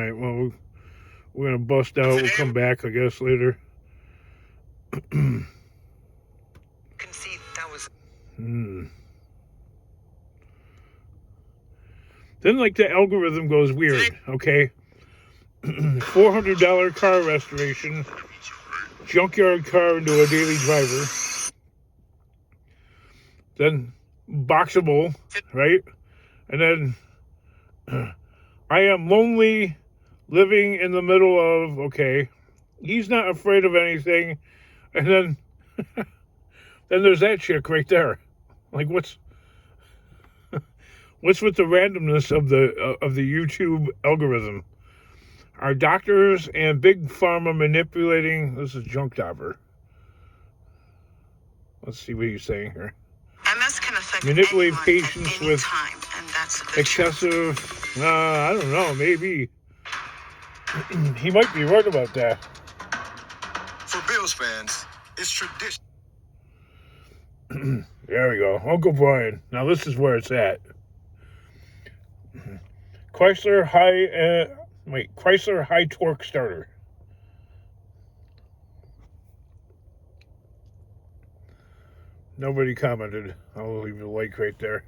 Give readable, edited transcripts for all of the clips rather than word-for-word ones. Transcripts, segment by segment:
All right, well, we're going to bust out. We'll come back, I guess, later. Can see that was. Then, like, the algorithm goes weird, okay? $400 car restoration, junkyard car into a daily driver, then Boxable, right? And then I am lonely, living in the middle of, okay, he's not afraid of anything, and then then there's that chick right there. Like, what's with the randomness of the YouTube algorithm? Are doctors and big pharma manipulating? This is Junk Jobber. Let's see what he's saying here. MS can affect Manipulate anyone patients at any with time, and that's the excessive. I don't know. Maybe he might be right about that. For Bills fans, it's tradition. There we go, Uncle Brian. Now this is where it's at. Chrysler high torque starter. Nobody commented. I'll leave a like right there.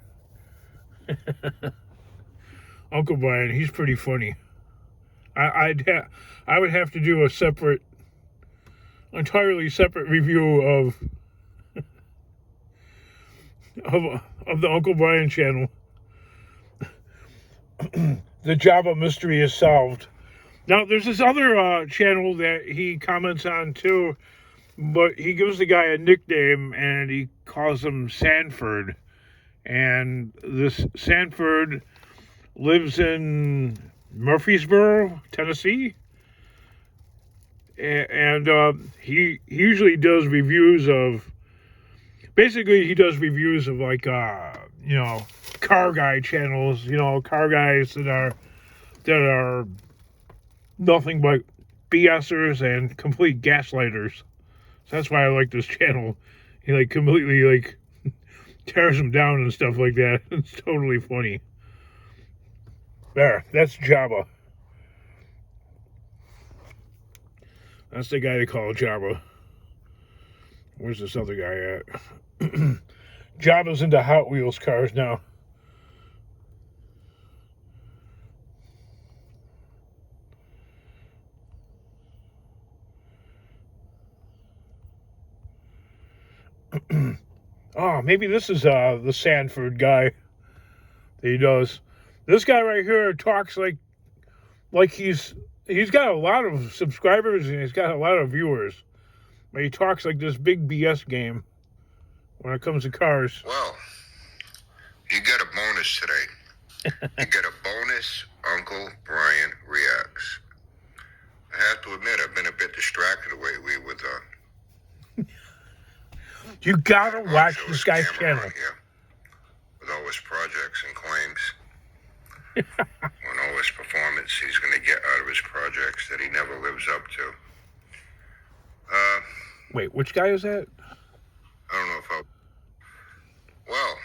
Uncle Brian, he's pretty funny. I would have to do a entirely separate review of the Uncle Brian channel. The Java mystery is solved. Now, there's this other channel that he comments on too, but he gives the guy a nickname and he calls him Sanford. And this Sanford lives in Murfreesboro, Tennessee. And he usually does reviews of, basically he does reviews of like, car guy channels, car guys that are nothing but BSers and complete gaslighters. So that's why I like this channel. He like completely like tears them down and stuff like that. It's totally funny. There, that's Jabba. That's the guy they call Jabba. Where's this other guy at? Jabba's into Hot Wheels cars now. Oh, maybe this is the Sanford guy that he does. This guy right here talks like he's got a lot of subscribers and he's got a lot of viewers. But he talks like this big BS game when it comes to cars. Well, you get a bonus today. You get a bonus Uncle Brian Reacts. I have to admit, I've been a bit distracted lately with you gotta watch this guy's channel. Here, with all his projects and claims. On all his performance he's going to get out of his projects that he never lives up to. Wait, which guy is that? I don't know if I'll... Well,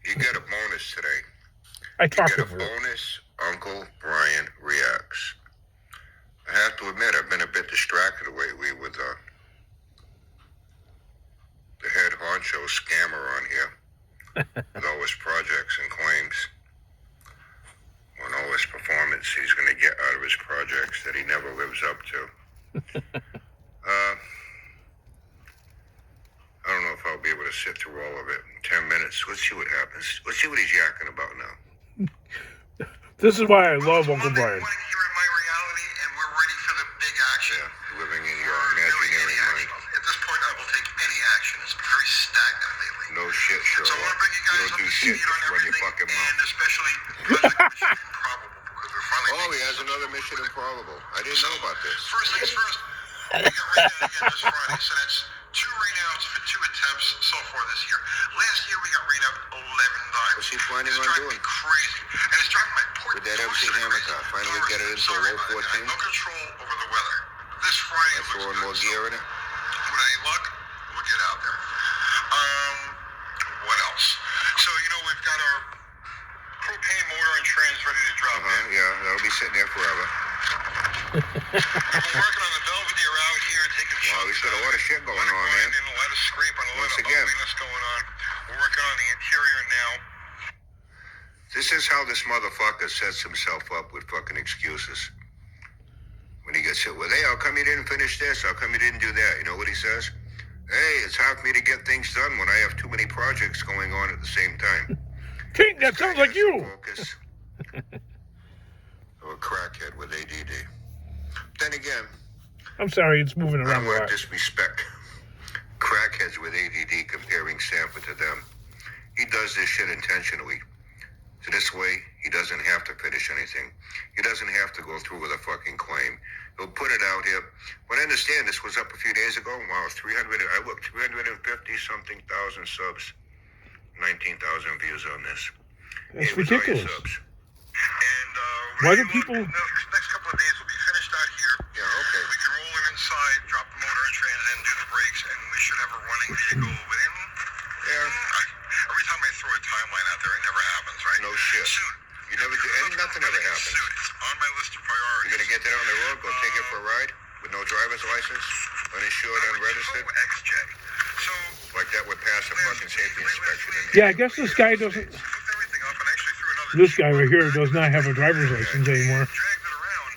you get a bonus today. I talked You to get a bonus Uncle Brian Reacts. I have to admit, I've been a bit distracted lately with the head honcho scammer on here. With all his projects and claims. On all his performance he's going to get out of his projects that he never lives up to. I don't know if I'll be able to sit through all of it in 10 minutes. Let's see what happens. Let's see what he's yakking about now. This is why I love Uncle Brian. Here in my reality, and we're ready for the big action. Yeah, living in your imaginary mind. At this point, I will take any action. It's been very stagnant lately. No shit, Sherlock. So I want to bring you guys You don't do shit, just run your fucking mouth. and especially Mission Improbable, because we're finally. Oh, he has another Mission Improbable. I didn't know about this. First things first, we got rained out again this Friday, so that's 2 rainouts for 2 attempts so far this year. Last year we got rained out 11 times. What's he planning It's on driving doing? me crazy, and it's driving my poor. With that MC Hammer car, finally get it into a low 14? No control over the weather. This Friday That's looks throwing good. more gear in it? With any luck, we'll get out there. What else? So, we've got our propane motor and trans ready to drop in. Yeah, that'll be sitting there forever. We've been working on the Belvedere out here, taking Wow, shots. we've got a lot of shit going on, man. And a lot of scraping, a lot Once of again. ugliness going on. We're working on the interior now. This is how this motherfucker sets himself up with fucking excuses. When he gets hit with, hey, how come you didn't finish this? How come you didn't do that? You know what he says? Hey, it's hard for me to get things done when I have too many projects going on at the same time. King, that sounds like you. Focus of a crackhead with ADD. Then again, I'm sorry, it's moving I around don't a want lot. to disrespect crackheads with ADD comparing Sanford to them. He does this shit intentionally. So this way, he doesn't have to finish anything. He doesn't have to go through with a fucking claim. He'll put it out here. But I understand this was up a few days ago. Wow, 350-something thousand subs. 19,000 views on this. That's It was all your ridiculous. subs. And Uh, Why do people... the next couple of days will be finished out here. Yeah, okay. We can roll in inside, drop the motor and trans in, do the brakes, and we should have a running vehicle within. Every time I throw a timeline out there, it never happens, right? No shit. Soon. You never do, and nothing ever happens. Soon. It's on my list of priorities. You're gonna get that on the road, go take it for a ride with no driver's license, uninsured, unregistered, XJ. So, like that would pass a fucking safety inspection. Yeah, I guess this guy doesn't... hooked everything up and actually threw another This guy right here does not have a driver's license anymore. dragged it around.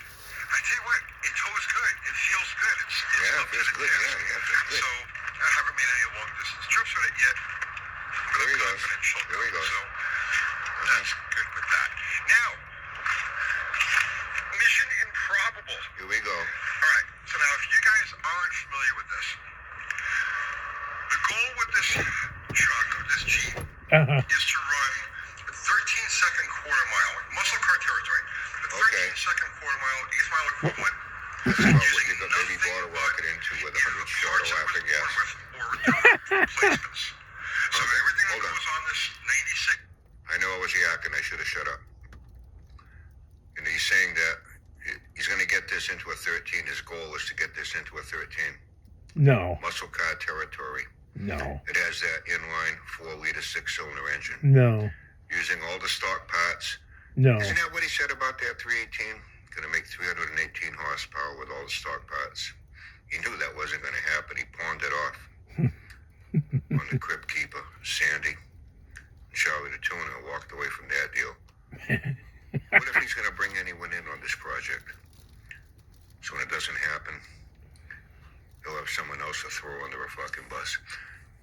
I tell you what, it tows good. It feels good. It's Yeah, up it feels to the good. test. Yeah, it feels good. So, I haven't made any long distance trips with it yet. But There he I'm goes. confident she'll There he go. goes. So, that's good with that. Now, Mission Improbable. Here we go. All right. So now, if you guys aren't familiar with this, the goal with this truck, or this Jeep, Uh-huh. is to run a 13-second quarter mile, muscle car territory. A 13-second quarter mile, 8-mile equivalent. That's about what you got baby bottle rocket into with 100 short of laughing gas. Replacements. So everything that Hold on. goes on this 96. I know I was yakking. I should have shut up. And he's saying that he's going to get this into a 13. His goal is to get this into a 13. No. Muscle car territory. No. It has that inline 4-liter 6-cylinder engine. No. Using all the stock parts. No. Isn't that what he said about that 318? Going to make 318 horsepower with all the stock parts. He knew that wasn't going to happen. He pawned it off on the Crypt Keeper, Sandy, Charlie the Tuner, walked away from that deal. What if he's going to bring anyone in on this project? So when it doesn't happen, he'll have someone else to throw under a fucking bus.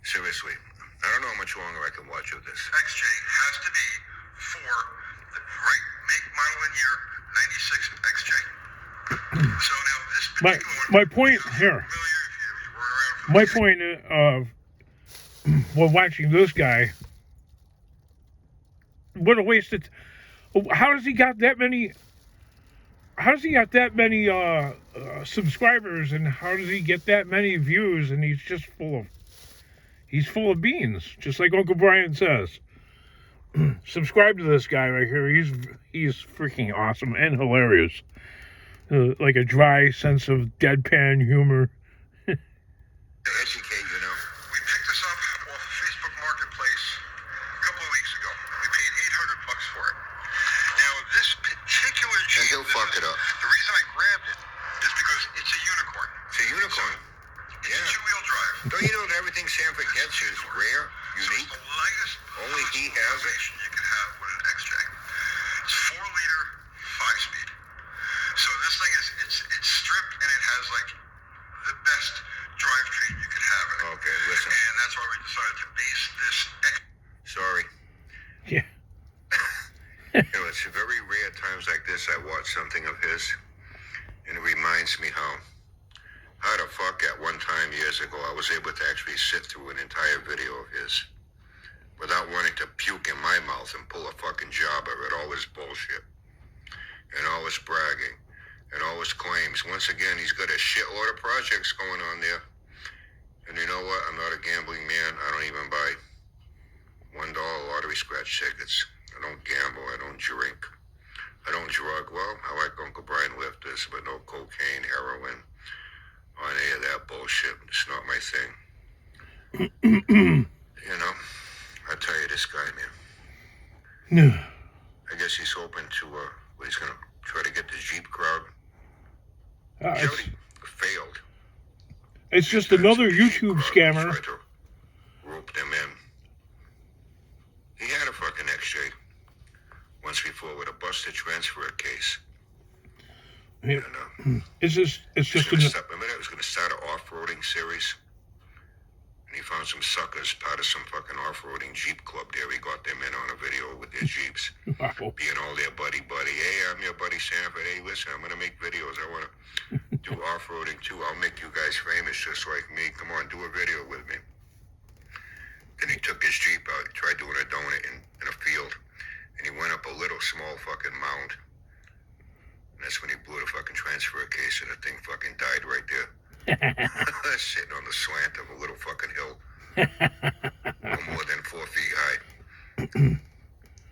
Seriously, I don't know how much longer I can watch of this. XJ has to be for the right make, model, and year 96 XJ. So now this particular My point here. My point of well, watching this guy. What a waste of. How does he got that many? How does he got that many subscribers, and how does he get that many views? And he's just he's full of beans, just like Uncle Brian says. Subscribe to this guy right here. He's freaking awesome and hilarious. Like a dry sense of deadpan humor. Educate, you know. We picked this up off of Facebook Marketplace a couple of weeks ago. We paid $800 for it. Now, this particular Jeep, And he'll fuck it up. The reason I grabbed it is because it's a unicorn. It's a unicorn. It's Yeah. a two-wheel drive. Don't you know that everything Sanford gets is rare, So unique? it's the lightest Only he has it? combination you can have with an XJ. It's 4-liter, 5-speed. So this thing is it's stripped and it has like the best drivetrain you could have in it. Okay, listen. And that's why we decided to base this Sorry. Yeah. You know, it's very rare times like this I watch something of his, and it reminds me how the fuck at one time years ago I was able to actually sit through an entire video of his without wanting to puke in my mouth and pull a fucking job of it, all this bullshit, and all this bragging, and all his claims. Once again, he's got a shitload of projects going on there, and you know what? I'm not a gambling man. I don't even buy $1 lottery scratch tickets. I don't gamble. I don't drink. I don't drug. Well, I like Uncle Brian lifters, but no cocaine, heroin, or any of that bullshit. It's not my thing. You know, I tell you, this guy, man. I I guess he's hoping to, he's going to try to get the Jeep crowd. He It's, already failed. it's just another The Jeep YouTube crowd scammer. tried to rope them in. He had a fucking XJ once before with a busted transfer case. Yeah, And, it's just Remember that was going to start an off-roading series? And he found some suckers, part of some fucking off-roading Jeep club there. He got them in on a video with their Jeeps. wow. Being all their buddy. Hey, I'm your buddy Sanford. Hey, listen, I'm going to make videos. I want to do off-roading too. I'll make you guys famous just like me. Come on, do a video with me. Then he took his Jeep out, tried doing a donut in a field. And he went up a little small fucking mound. And that's when he blew the fucking transfer case and the thing fucking died right there. Sitting on the slant of a little fucking hill. No more than 4 feet high.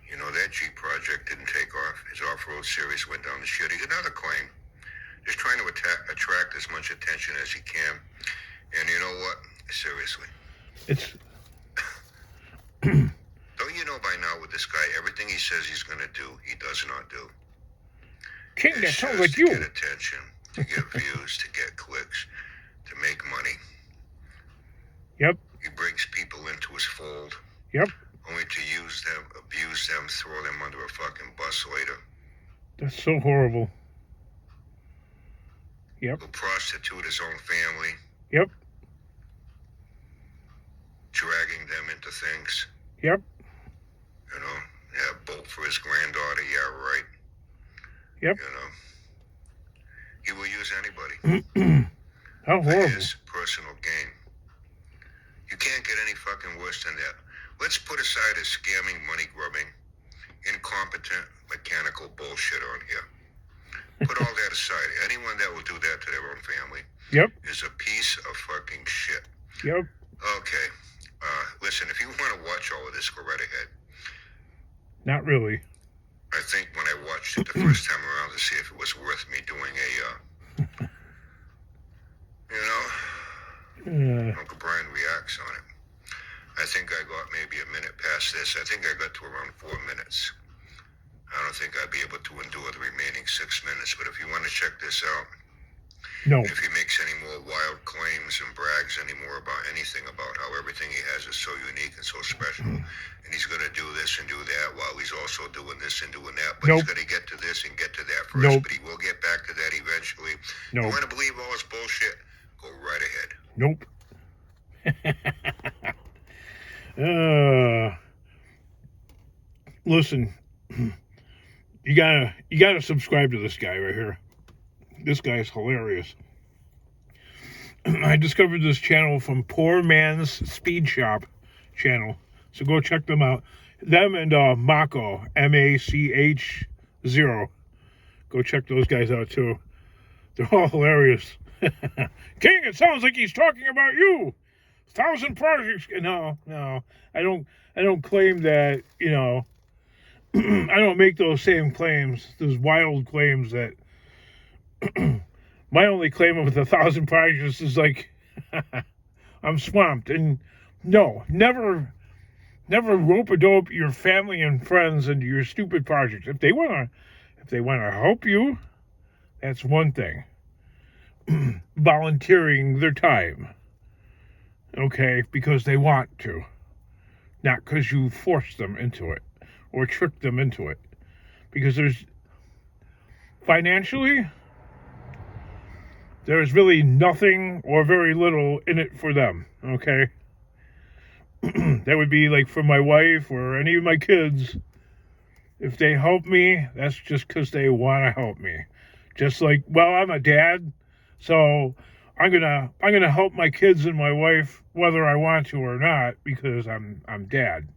You know, that Jeep project didn't take off. His off-road series went down the shit. He's another claim. Just trying to attract as much attention as he can. And you know what? Seriously. It's Don't you know by now with this guy, everything he says he's going to do, he does not do. King, that It's sounds just like to you. get attention, to get views, to get clicks, to make money. Yep, He brings people into his fold, yep. only to use them, abuse them, throw them under a fucking bus later. That's so horrible. Yep, He'll prostitute his own family, yep, dragging them into things. yep. You know, yeah, boat for his granddaughter, yeah, right. Yep. You know, he will use anybody How for horrible. his personal gain. You can't get any fucking worse than that. Let's put aside his scamming, money grubbing, incompetent, mechanical bullshit on here. Put all that aside. Anyone that will do that to their own family Yep, is a piece of fucking shit. yep. Okay. Listen, if you want to watch all of this, go right ahead. Not really. I think when I watched it the first time around to see if it was worth me doing a, Uncle Brian reacts on it. I think I got maybe a minute past this. I think I got to around 4 minutes. I don't think I'd be able to endure the remaining 6 minutes, but if you want to check this out, No. if he makes any more wild claims and brags any more about anything about how everything he has is so unique and so special, and he's going to do this and do that while he's also doing this and doing that, but Nope. he's going to get to this and get to that first, Nope. but he will get back to that eventually. Nope. You want to believe all this bullshit? Go right ahead. Nope. Listen, you gotta subscribe to this guy right here. This guy's hilarious. I discovered this channel from Poor Man's Speed Shop channel, so go check them out. Them and Mach0, MACH0. Go check those guys out too. They're all hilarious. King, it sounds like he's talking about you. 1,000 projects. No, I don't claim that. You know, I don't make those same claims. Those wild claims that. My only claim with 1,000 projects is like, I'm swamped. And no, never rope-a-dope your family and friends into your stupid projects. If they wanna help you, that's one thing. Volunteering their time, okay, because they want to, not because you force them into it or trick them into it. Because financially, there's really nothing or very little in it for them, okay? That would be like for my wife or any of my kids. If they help me, that's just because they want to help me. Just like, well, I'm a dad, so I'm gonna help my kids and my wife whether I want to or not because I'm dad.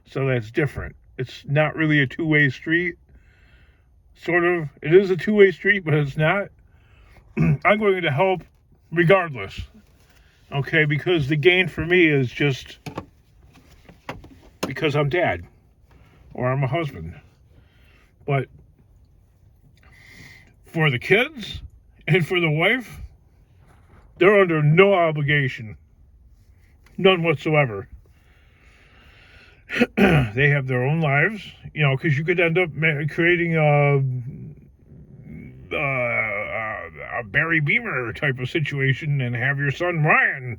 So that's different. It's not really a two-way street. Sort of. It is a two-way street, but it's not. I'm going to help regardless. Okay, because the gain for me is just because I'm dad or I'm a husband. But for the kids and for the wife, they're under no obligation. None whatsoever. They have their own lives, you know, because you could end up creating a Barry Beamer type of situation and have your son Ryan,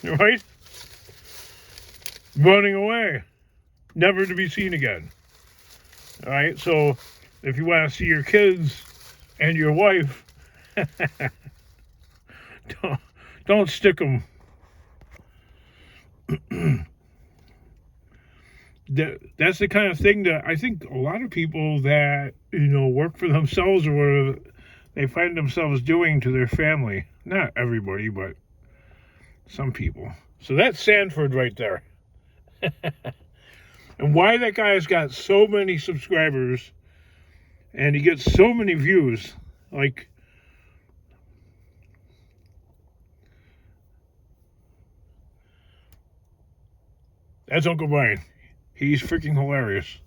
right? Running away, never to be seen again. All right, so if you want to see your kids and your wife, don't stick them. That's the kind of thing that I think a lot of people that, you know, work for themselves or whatever, they find themselves doing to their family. Not everybody, but some people. So that's Sanford right there. And why that guy has got so many subscribers and he gets so many views, like, that's Uncle Brian. He's freaking hilarious.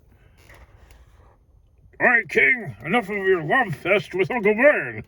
All right, King, enough of your love fest with Uncle Brian.